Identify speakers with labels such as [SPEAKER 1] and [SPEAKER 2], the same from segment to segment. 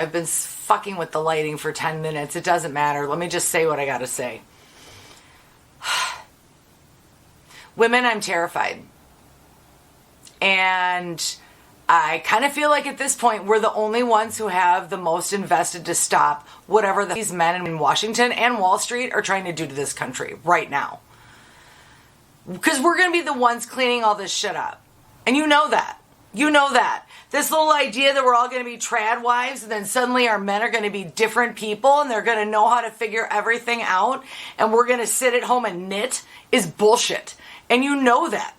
[SPEAKER 1] I've been fucking with the lighting for 10 minutes. It doesn't matter. Let me just say what I gotta say. Women, I'm terrified. And I kind of feel like at this point, we're the only ones who have the most invested to stop whatever these men in Washington and Wall Street are trying to do to this country right now. Because we're going to be the ones cleaning all this shit up. And you know that. You know that. This little idea that we're all going to be trad wives and then suddenly our men are going to be different people and they're going to know how to figure everything out and we're going to sit at home and knit is bullshit. And you know that.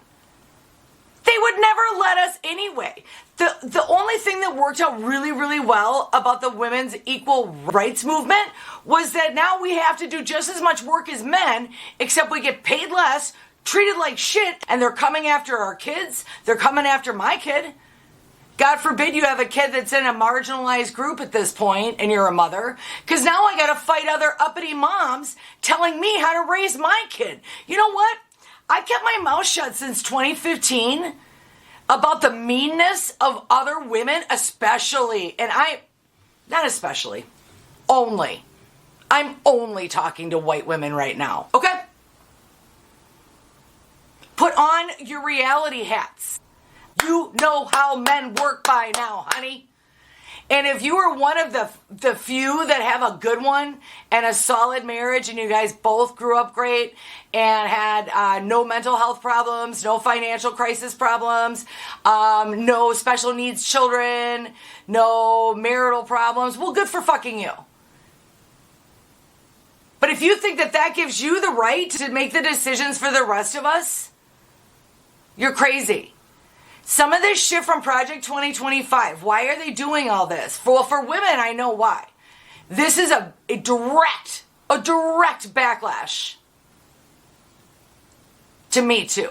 [SPEAKER 1] They would never let us anyway. The only thing that worked out really, really well about the women's equal rights movement was that now we have to do just as much work as men, except we get paid less, treated like shit, and they're coming after our kids. They're coming after my kid. God forbid you have a kid that's in a marginalized group at this point and you're a mother. Because now I got to fight other uppity moms telling me how to raise my kid. You know what? I kept my mouth shut since 2015 about the meanness of other women, especially. And not especially, only. I'm only talking to white women right now. Okay? Put on your reality hats. You know how men work by now, honey. And if you are one of the few that have a good one and a solid marriage and you guys both grew up great and had no mental health problems, no financial crisis problems, no special needs children, no marital problems, well, good for fucking you. But if you think that that gives you the right to make the decisions for the rest of us, you're crazy. Some of this shit from Project 2025, why are they doing all this? Well, for women, I know why. This is a direct backlash to Me Too.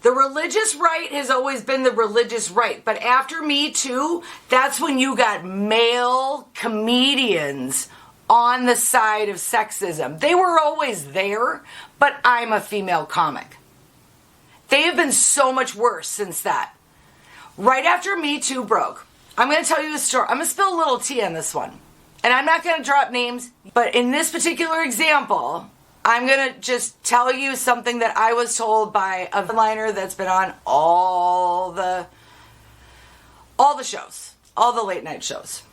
[SPEAKER 1] The religious right has always been the religious right, but after Me Too, that's when you got male comedians on the side of sexism. They were always there, but I'm a female comic. They have been so much worse since that. Right after Me Too broke, I'm going to tell you a story. I'm going to spill a little tea on this one. And I'm not going to drop names, but in this particular example, I'm going to just tell you something that I was told by a headliner that's been on all the shows, all the late night shows.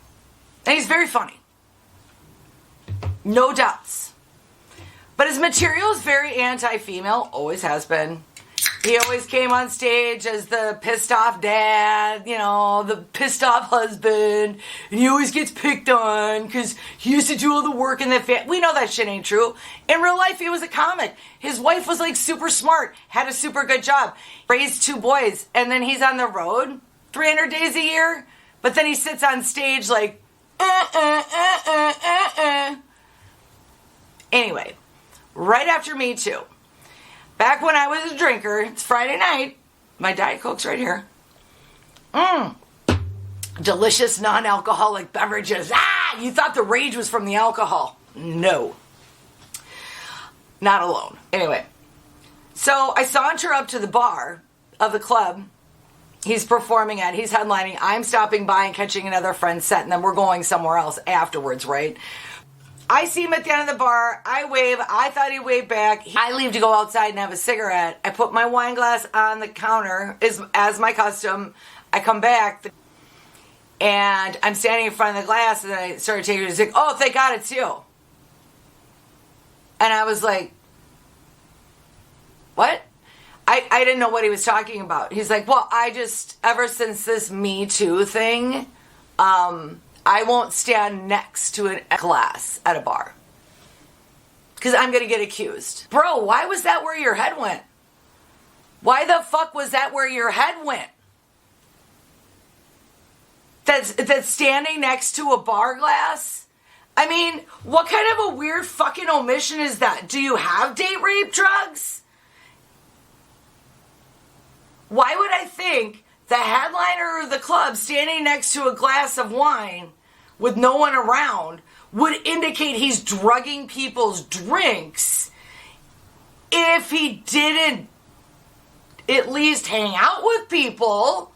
[SPEAKER 1] And he's very funny. No doubts. But his material is very anti-female, always has been. He always came on stage as the pissed off dad, you know, the pissed off husband, and he always gets picked on because he used to do all the work in the family. We know that shit ain't true. In real life, he was a comic. His wife was like super smart, had a super good job, raised 2 boys, and then he's on the road 300 days a year, but then he sits on stage like, Anyway, right after Me Too, back when I was a drinker, it's Friday night, my Diet Coke's right here. Delicious non-alcoholic beverages. You thought the rage was from the alcohol. No. Not alone. Anyway, so I saunter up to the bar of the club he's performing at. He's headlining. I'm stopping by and catching another friend's set, and then we're going somewhere else afterwards, right? I see him at the end of the bar. I wave. I thought he'd wave back. I leave to go outside and have a cigarette. I put my wine glass on the counter as my custom. I come back and I'm standing in front of the glass and I started taking it. He's like, oh, thank God it's you. And I was like, what? I didn't know what he was talking about. He's like, well, ever since this Me Too thing, I won't stand next to a glass at a bar. Because I'm going to get accused. Bro, why was that where your head went? Why the fuck was that where your head went? That's standing next to a bar glass? I mean, what kind of a weird fucking omission is that? Do you have date rape drugs? Why would I think the headliner of the club standing next to a glass of wine with no one around would indicate he's drugging people's drinks if he didn't at least hang out with people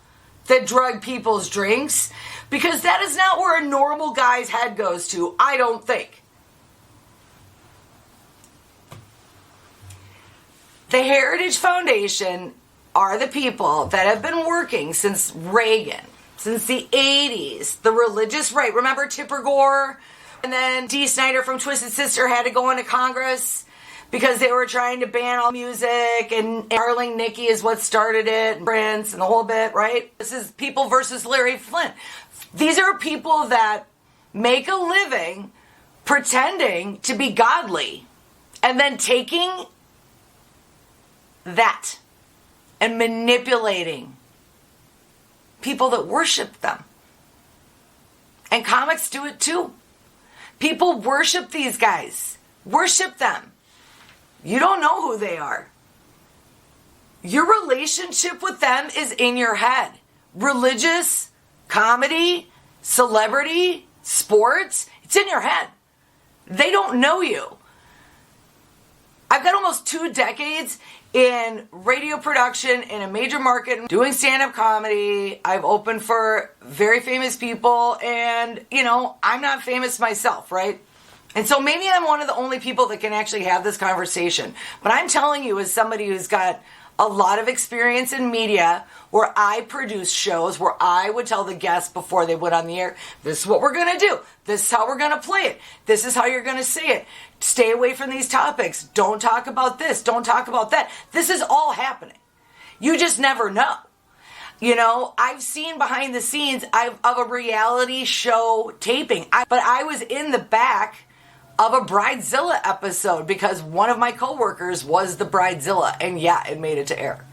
[SPEAKER 1] that drug people's drinks, because that is not where a normal guy's head goes to, I don't think. The Heritage Foundation are the people that have been working since Reagan, since the 80s, the religious right. Remember Tipper Gore? And then Dee Snider from Twisted Sister had to go into Congress because they were trying to ban all music, and Darling Nikki is what started it, and Prince and the whole bit, right? This is people versus Larry Flint. These are people that make a living pretending to be godly and then taking that and manipulating people that worship them. And comics do it too. People worship these guys. Worship them. You don't know who they are. Your relationship with them is in your head. Religious, comedy, celebrity, sports, it's in your head. They don't know you. I've got almost 2 decades in radio production in a major market, doing stand-up comedy. I've opened for very famous people, and, I'm not famous myself, right? And so maybe I'm one of the only people that can actually have this conversation. But I'm telling you, as somebody who's got a lot of experience in media, where I produce shows where I would tell the guests before they went on the air, this is what we're going to do. This is how we're going to play it. This is how you're going to say it. Stay away from these topics. Don't talk about this. Don't talk about that. This is all happening. You just never know. I've seen behind the scenes of a reality show taping. But I was in the back of a Bridezilla episode because one of my coworkers was the Bridezilla, and yeah, it made it to air.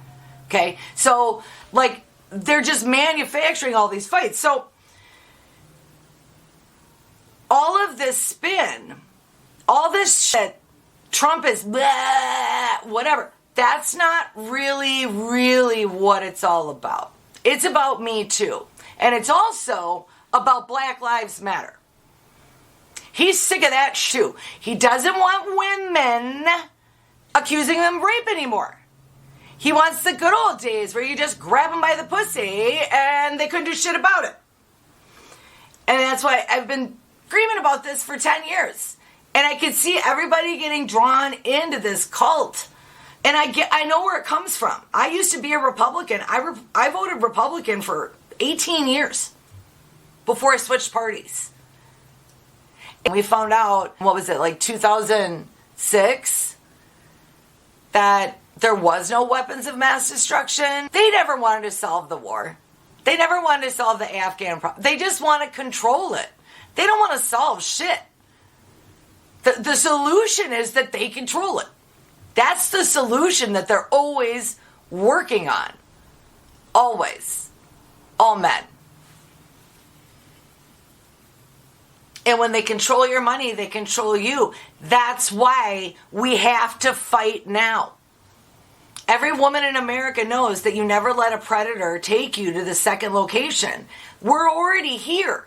[SPEAKER 1] Okay? So, they're just manufacturing all these fights. So, all of this spin, all this shit, Trump is blah, whatever, that's not really, really what it's all about. It's about Me Too. And it's also about Black Lives Matter. He's sick of that too. He doesn't want women accusing him of rape anymore. He wants the good old days where you just grab them by the pussy and they couldn't do shit about it. And that's why I've been screaming about this for 10 years. And I can see everybody getting drawn into this cult. And I know where it comes from. I used to be a Republican. I voted Republican for 18 years before I switched parties. And we found out, 2006, that there was no weapons of mass destruction. They never wanted to solve the war. They never wanted to solve the Afghan problem. They just want to control it. They don't want to solve shit. The solution is that they control it. That's the solution that they're always working on. Always. All men. And when they control your money, they control you. That's why we have to fight now. Every woman in America knows that you never let a predator take you to the second location. We're already here.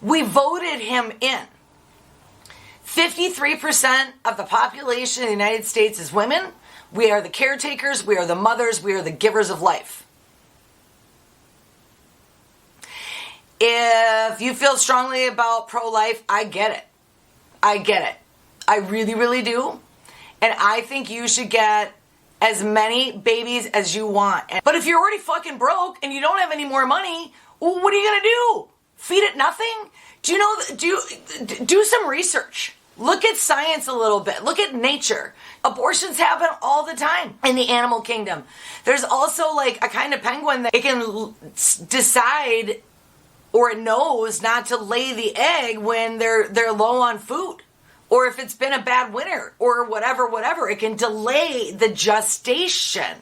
[SPEAKER 1] We voted him in. 53% of the population of the United States is women. We are the caretakers. We are the mothers. We are the givers of life. If you feel strongly about pro-life, I get it. I get it. I really, really do. And I think you should get as many babies as you want. But if you're already fucking broke and you don't have any more money, well, what are you going to do? Feed it nothing? Do some research. Look at science a little bit. Look at nature. Abortions happen all the time in the animal kingdom. There's also a kind of penguin that it can decide, or it knows not to lay the egg when they're low on food, or if it's been a bad winter, or whatever, it can delay the gestation.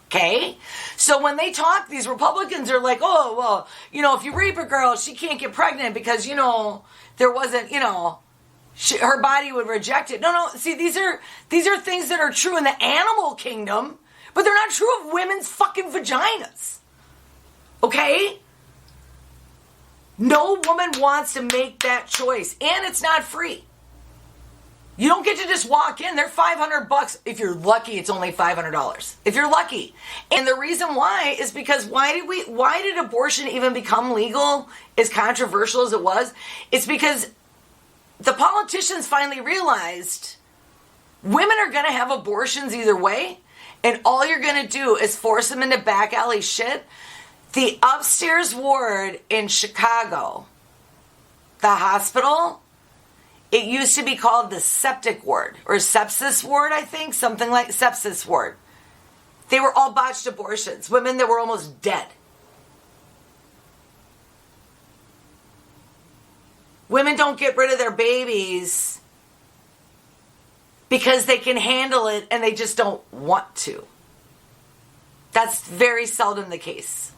[SPEAKER 1] Okay? So when they talk, these Republicans are like, oh, well, if you rape a girl, she can't get pregnant because, there wasn't, her body would reject it. No, see, these are things that are true in the animal kingdom, but they're not true of women's fucking vaginas. Okay? No woman wants to make that choice, and it's not free. You don't get to just walk in. They're $500. If you're lucky, it's only $500. If you're lucky. And the reason why is because why did abortion even become legal, as controversial as it was? It's because the politicians finally realized women are going to have abortions either way, and all you're going to do is force them into back alley shit. The upstairs ward in Chicago, the hospital, it used to be called the septic ward or sepsis ward, I think, something like sepsis ward. They were all botched abortions, women that were almost dead. Women don't get rid of their babies because they can handle it and they just don't want to. That's very seldom the case.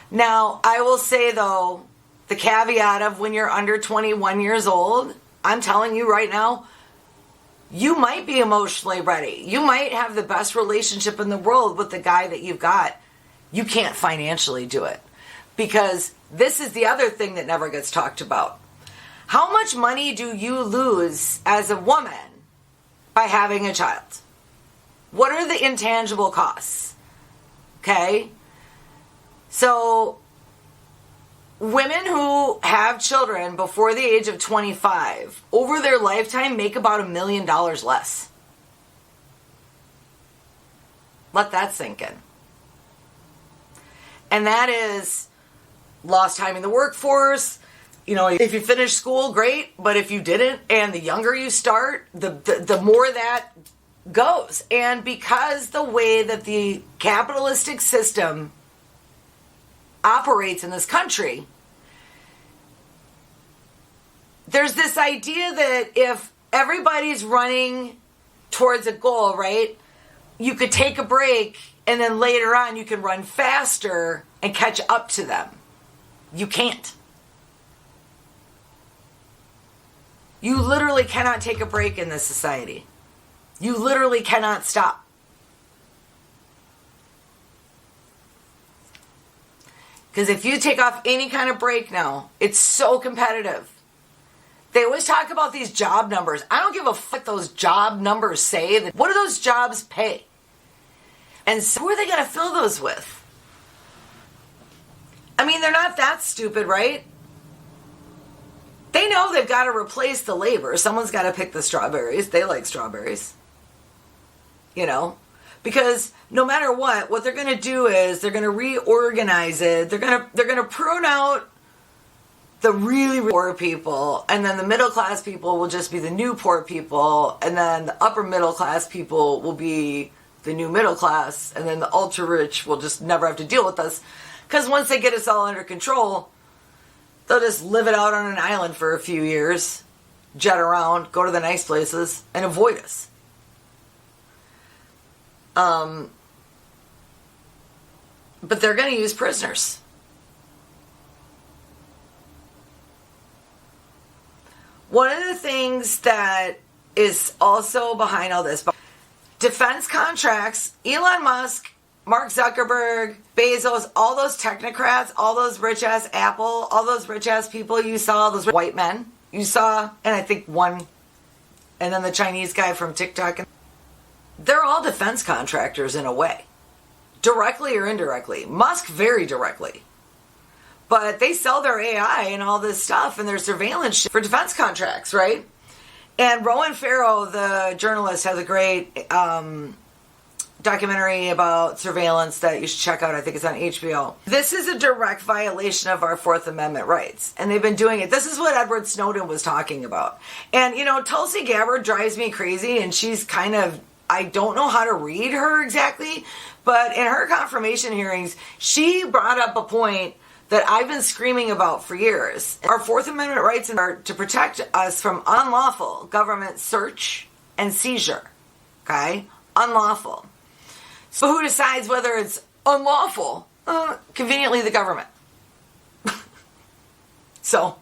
[SPEAKER 1] Now, I will say though, the caveat of when you're under 21 years old, I'm telling you right now, you might be emotionally ready. You might have the best relationship in the world with the guy that you've got. You can't financially do it. Because this is the other thing that never gets talked about. How much money do you lose as a woman by having a child? What are the intangible costs? Okay? So, women who have children before the age of 25, over their lifetime, make about $1 million less. Let that sink in. And that is lost time in the workforce. You know, if you finish school, great. But if you didn't, and the younger you start, the more that goes. And because the way that the capitalistic system operates in this country, there's this idea that if everybody's running towards a goal, right, you could take a break and then later on you can run faster and catch up to them. You can't. You literally cannot take a break in this society. You literally cannot stop. Because if you take off any kind of break now, it's so competitive. They always talk about these job numbers. I don't give a fuck those job numbers say. What do those jobs pay? And so who are they going to fill those with? I mean, they're not that stupid, right? They know they've got to replace the labor. Someone's got to pick the strawberries. They like strawberries. You know? Because no matter what they're going to do is they're going to reorganize it. They're going to prune out the really poor people, and then the middle class people will just be the new poor people, and then the upper middle class people will be the new middle class, and then the ultra rich will just never have to deal with us. Because once they get us all under control, they'll just live it out on an island for a few years, jet around, go to the nice places, and avoid us. But they're going to use prisoners. One of the things that is also behind all this, defense contracts, Elon Musk, Mark Zuckerberg, Bezos, all those technocrats, all those rich-ass Apple, all those rich-ass people you saw, those white men you saw, and I think one, and then the Chinese guy from TikTok, they're all defense contractors in a way, directly or indirectly. Musk very directly. But they sell their AI and all this stuff and their surveillance shit for defense contracts, right? And Rowan Farrow, the journalist, has a great documentary about surveillance that you should check out. I think it's on HBO. This is a direct violation of our Fourth Amendment rights. And they've been doing it. This is what Edward Snowden was talking about. And, you know, Tulsi Gabbard drives me crazy, and she's kind of, I don't know how to read her exactly, but in her confirmation hearings, she brought up a point that I've been screaming about for years. Our Fourth Amendment rights are to protect us from unlawful government search and seizure. Okay? Unlawful. So who decides whether it's unlawful? Conveniently, the government. So,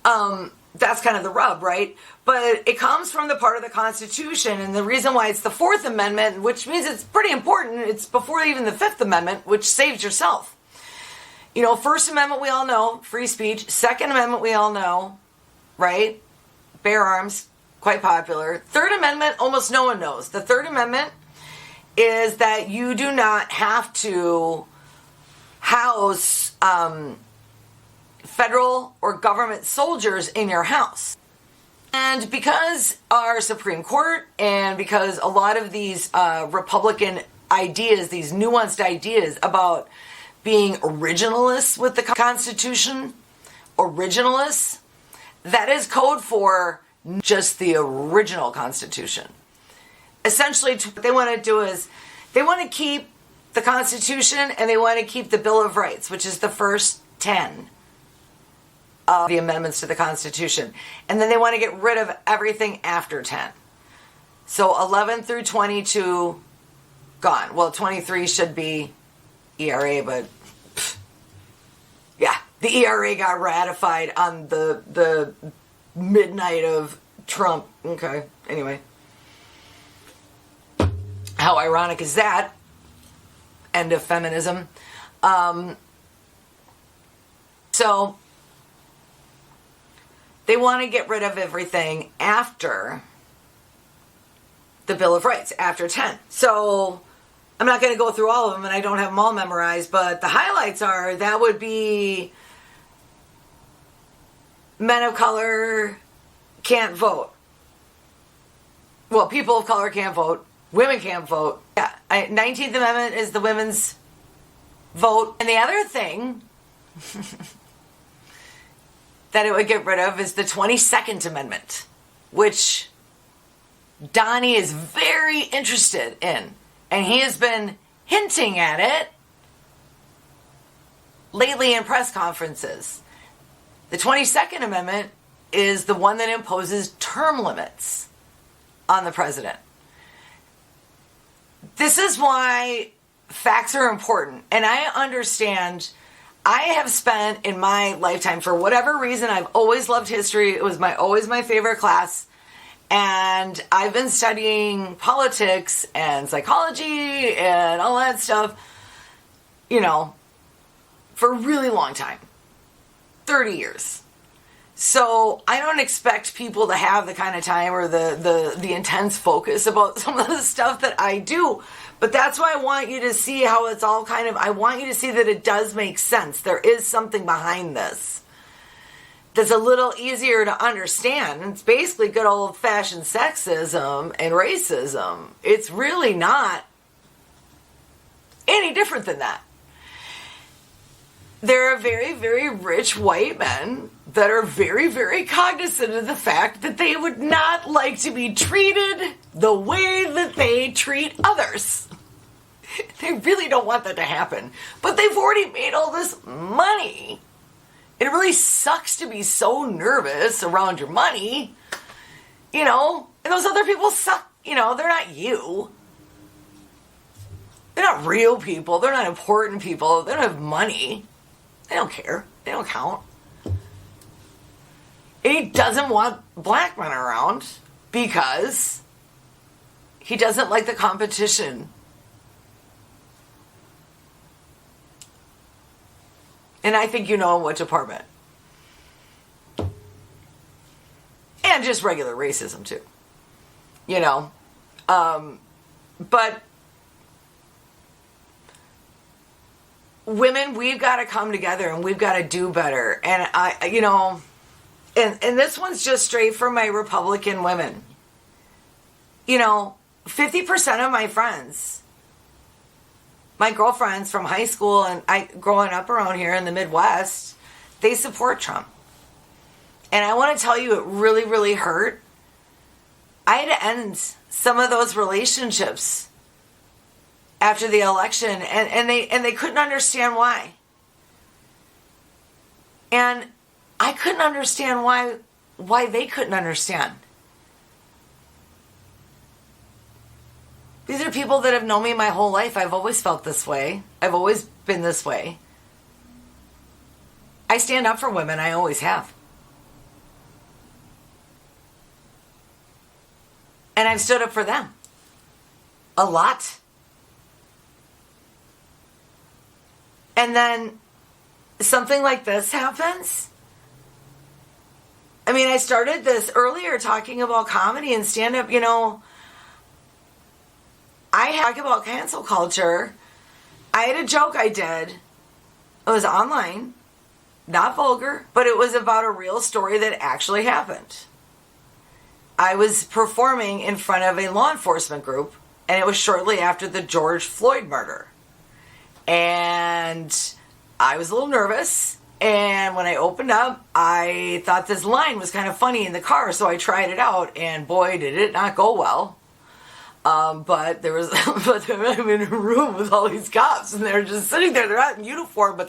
[SPEAKER 1] that's kind of the rub, right? But it comes from the part of the Constitution, and the reason why it's the Fourth Amendment, which means it's pretty important, it's before even the Fifth Amendment, which saves yourself. You know, First Amendment, we all know, free speech. Second Amendment, we all know, right? bear arms, quite popular. Third Amendment, almost no one knows. The Third Amendment is that you do not have to house federal or government soldiers in your house. And because our Supreme Court and because a lot of these Republican ideas, these nuanced ideas about being originalists with the Constitution, originalists, that is code for just the original Constitution. Essentially, what they want to do is they want to keep the Constitution and they want to keep the Bill of Rights, which is the first 10 of the amendments to the Constitution. And then they want to get rid of everything after 10. So 11 through 22, gone. Well, 23 should be ERA, but yeah, the ERA got ratified on the midnight of Trump. Okay, anyway. How ironic is that? End of feminism. So they want to get rid of everything after the Bill of Rights, after 10. So I'm not going to go through all of them, and I don't have them all memorized, but the highlights are, that would be men of color can't vote. Well, people of color can't vote. Women can't vote. Yeah, 19th Amendment is the women's vote. And the other thing that it would get rid of is the 22nd Amendment, which Donnie is very interested in. And he has been hinting at it lately in press conferences. The 22nd Amendment is the one that imposes term limits on the president. This is why facts are important. And I understand, I have spent in my lifetime, for whatever reason, I've always loved history. It was always my favorite class. And I've been studying politics and psychology and all that stuff, for a really long time. 30 years. So I don't expect people to have the kind of time or the intense focus about some of the stuff that I do. But that's why I want you to see how it's all I want you to see that it does make sense. There is something behind this that's a little easier to understand. It's basically good old-fashioned sexism and racism. It's really not any different than that. There are very, very rich white men that are very, very cognizant of the fact that they would not like to be treated the way that they treat others. They really don't want that to happen. But they've already made all this money. It really sucks to be so nervous around your money, and those other people suck, they're not you. They're not real people. They're not important people. They don't have money. They don't care. They don't count. And he doesn't want black men around because he doesn't like the competition. And I think you know in what department. And just regular racism too. But women, we've got to come together and we've got to do better. And and this one's just straight from my Republican women. 50% of my friends, my girlfriends from high school and growing up around here in the Midwest, they support Trump. And I want to tell you, it really, really hurt. I had to end some of those relationships after the election, and they couldn't understand why. And I couldn't understand why they couldn't understand. These are people that have known me my whole life. I've always felt this way. I've always been this way. I stand up for women. I always have. And I've stood up for them. A lot. And then something like this happens. I mean, I started this earlier talking about comedy and stand-up, you know. I talk about cancel culture. I had a joke I did. It was online, not vulgar, but it was about a real story that actually happened. I was performing in front of a law enforcement group, and it was shortly after the George Floyd murder. And I was a little nervous, and when I opened up, I thought this line was kind of funny in the car, so I tried it out, and boy, did it not go well. But I'm in a room with all these cops, and they're just sitting there. They're not in uniform,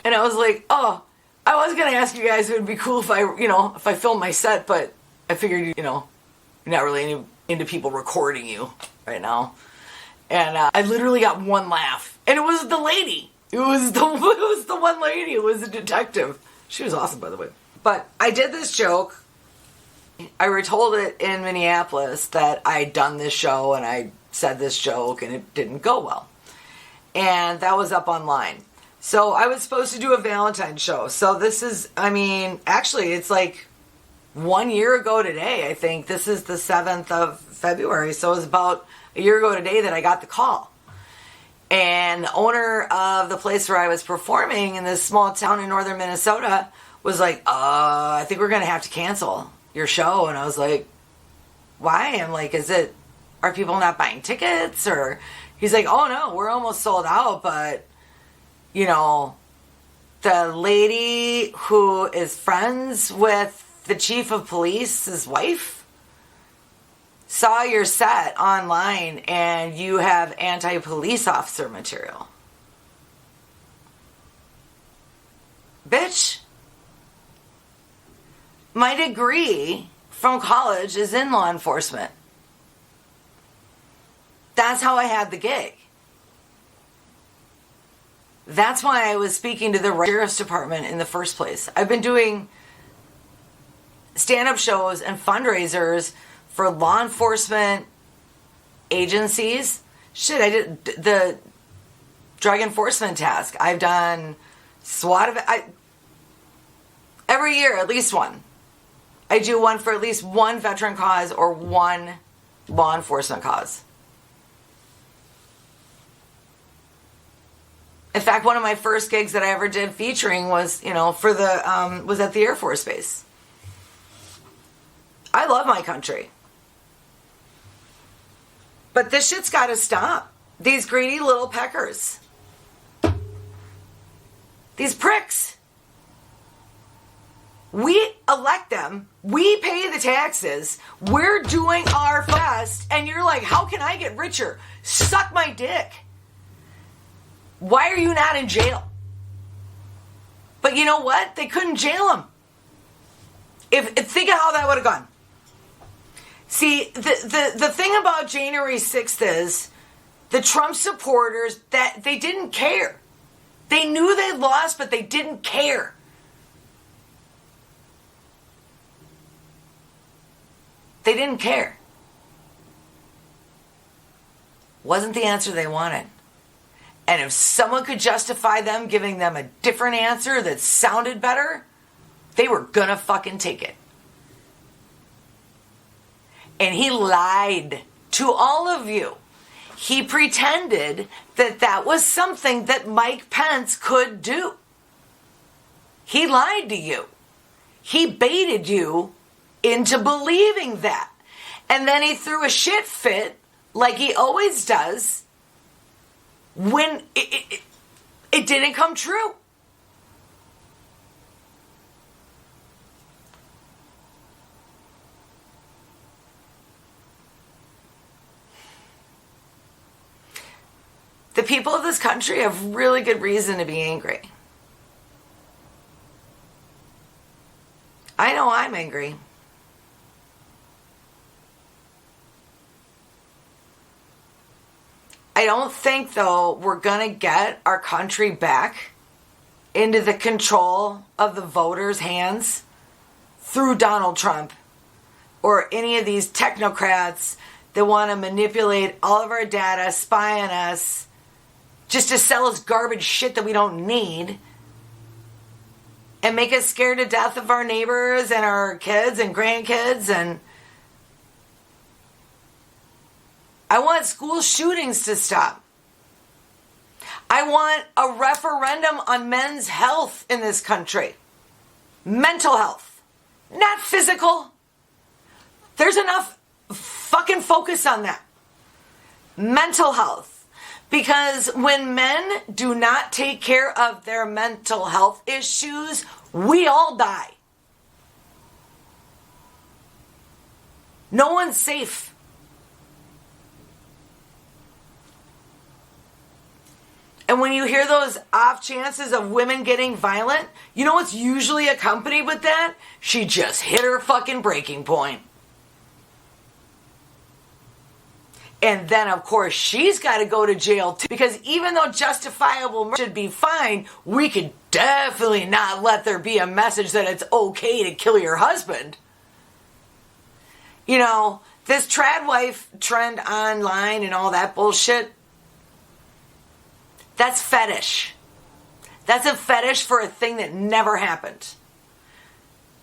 [SPEAKER 1] and I was like, oh, I was gonna ask you guys if it would be cool if I filmed my set, but I figured, you're not really into people recording you right now. And I literally got one laugh, and it was the lady. It was the one lady. It was a detective. She was awesome, by the way. But I did this joke. I retold it in Minneapolis that I'd done this show and I said this joke and it didn't go well. And that was up online. So I was supposed to do a Valentine's show. So this is, actually it's like 1 year ago today, I think. This is the 7th of February. So it was about a year ago today that I got the call. And the owner of the place where I was performing in this small town in northern Minnesota was like, I think we're going to have to cancel your show. And I was like, why? I'm like, are people not buying tickets? Or he's like, oh no, we're almost sold out, but the lady who is friends with the chief of police's wife saw your set online and you have anti-police officer material. Bitch. My degree from college is in law enforcement. That's how I had the gig. That's why I was speaking to the sheriff's department in the first place. I've been doing stand-up shows and fundraisers for law enforcement agencies. Shit, I did the Drug Enforcement Task. I've done SWAT. Every year, at least one. I do one for at least one veteran cause or one law enforcement cause. In fact, one of my first gigs that I ever did featuring was, was at the Air Force Base. I love my country. But this shit's got to stop. These greedy little peckers. These pricks. We elect them. We pay the taxes. We're doing our best. And you're like, how can I get richer? Suck my dick. Why are you not in jail? But you know what? They couldn't jail him. Think of how that would have gone. See, the thing about January 6th is the Trump supporters, that they didn't care. They knew they lost, but they didn't care. They didn't care. Wasn't the answer they wanted. And if someone could justify them giving them a different answer that sounded better, they were gonna fucking take it. And he lied to all of you. He pretended that that was something that Mike Pence could do. He lied to you. He baited you into believing that. And then he threw a shit fit, like he always does, when it didn't come true. The people of this country have really good reason to be angry. I know I'm angry. I don't think, though, we're going to get our country back into the control of the voters' hands through Donald Trump or any of these technocrats that want to manipulate all of our data, spy on us, just to sell us garbage shit that we don't need. and make us scared to death of our neighbors and our kids and grandkids. And I want school shootings to stop. I want a referendum on men's health in this country. Mental health, not physical. There's enough fucking focus on that. Mental health. Because when men do not take care of their mental health issues, we all die. No one's safe. And when you hear those off chances of women getting violent, you know what's usually accompanied with that? She just hit her fucking breaking point. And then, of course, she's got to go to jail too. Because even though justifiable murder should be fine, we could definitely not let there be a message that it's okay to kill your husband. You know, this trad wife trend online and all that bullshit, that's fetish. That's a fetish for a thing that never happened.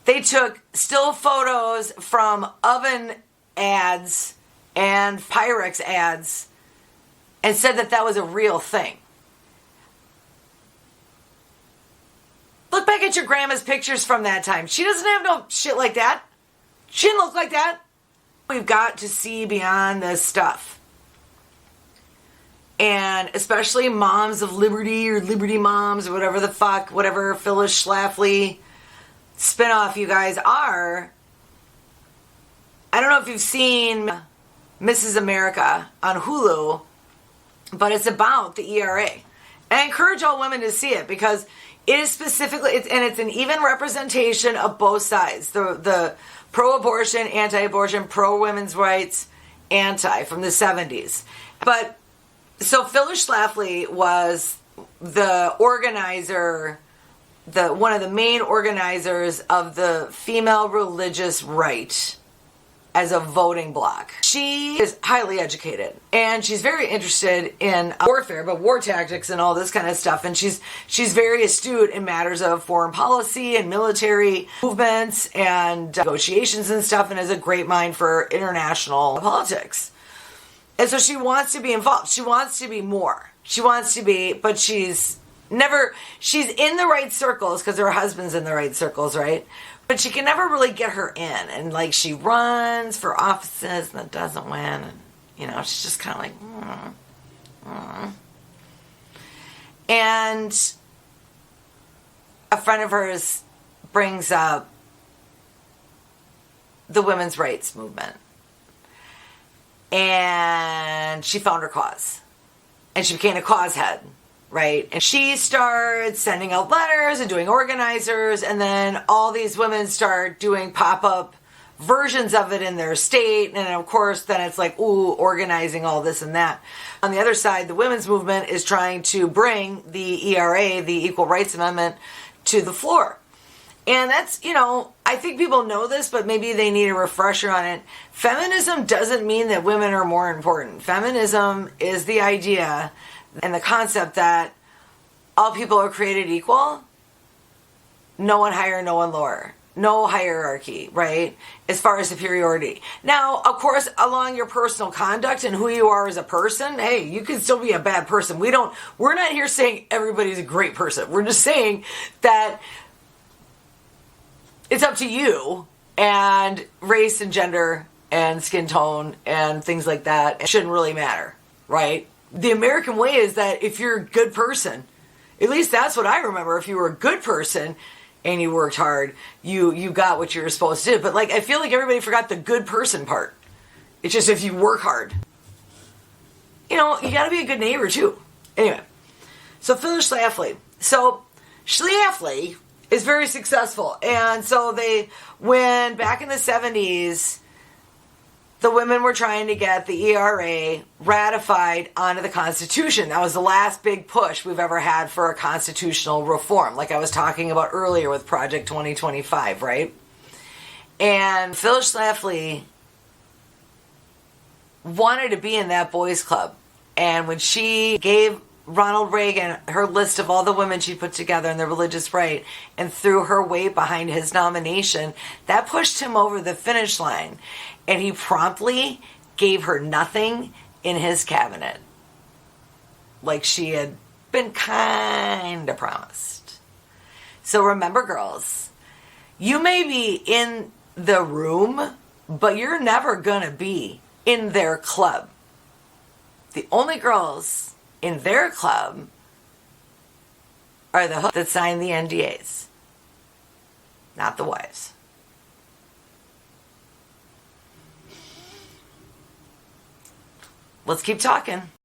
[SPEAKER 1] They took still photos from oven ads and Pyrex ads and said that that was a real thing. Look back at your grandma's pictures from that time. She doesn't have no shit like that. She didn't look like that. We've got to see beyond this stuff. And especially moms of liberty or liberty moms or whatever the fuck, whatever Phyllis Schlafly spinoff you guys are. I don't know if you've seen Mrs. America on Hulu, but it's about the ERA. And I encourage all women to see it because it is specifically, it's an even representation of both sides. The pro-abortion, anti-abortion, pro-women's rights, anti from the 70s. But so Phyllis Schlafly was the organizer, one of the main organizers of the female religious right as a voting bloc. She is highly educated and she's very interested in warfare, but war tactics and all this kind of stuff. And she's very astute in matters of foreign policy and military movements and negotiations and stuff, and has a great mind for international politics. And so she wants to be involved. She wants to be more. She wants to be, but she's in the right circles because her husband's in the right circles, right? But she can never really get her in. And like she runs for offices and doesn't win. And, you know, she's just kind of like, And a friend of hers brings up the women's rights movement. And she found her cause. And she became a cause head, right? And she started sending out letters and doing organizers. And then all these women start doing pop-up versions of it in their state. And of course, then it's like, ooh, organizing all this and that. On the other side, the women's movement is trying to bring the ERA, the Equal Rights Amendment, to the floor. And that's, you know, I think people know this, but maybe they need a refresher on it. Feminism doesn't mean that women are more important. Feminism is the idea and the concept that all people are created equal. No one higher, no one lower. No hierarchy, right? As far as superiority. Now, of course, along your personal conduct and who you are as a person, hey, you can still be a bad person. We're not here saying everybody's a great person. We're just saying that it's up to you, and race and gender and skin tone and things like that, it shouldn't really matter, right? The American way is that if you're a good person, at least that's what I remember, if you were a good person and you worked hard, you got what you were supposed to do. But like, I feel like everybody forgot the good person part. It's just if you work hard. You know, you gotta be a good neighbor too. Anyway, so Phyllis Schlafly. So Schlafly is very successful. And so when back in the 70s, the women were trying to get the ERA ratified onto the Constitution. That was the last big push we've ever had for a constitutional reform, like I was talking about earlier with Project 2025, right? And Phyllis Schlafly wanted to be in that boys club. And when she gave Ronald Reagan, her list of all the women she put together in the religious right, and threw her weight behind his nomination, that pushed him over the finish line. And he promptly gave her nothing in his cabinet, like she had been kind of promised. So remember, girls, you may be in the room, but you're never gonna be in their club. The only girls in their club are the hooks that sign the NDAs, not the wives. Let's keep talking.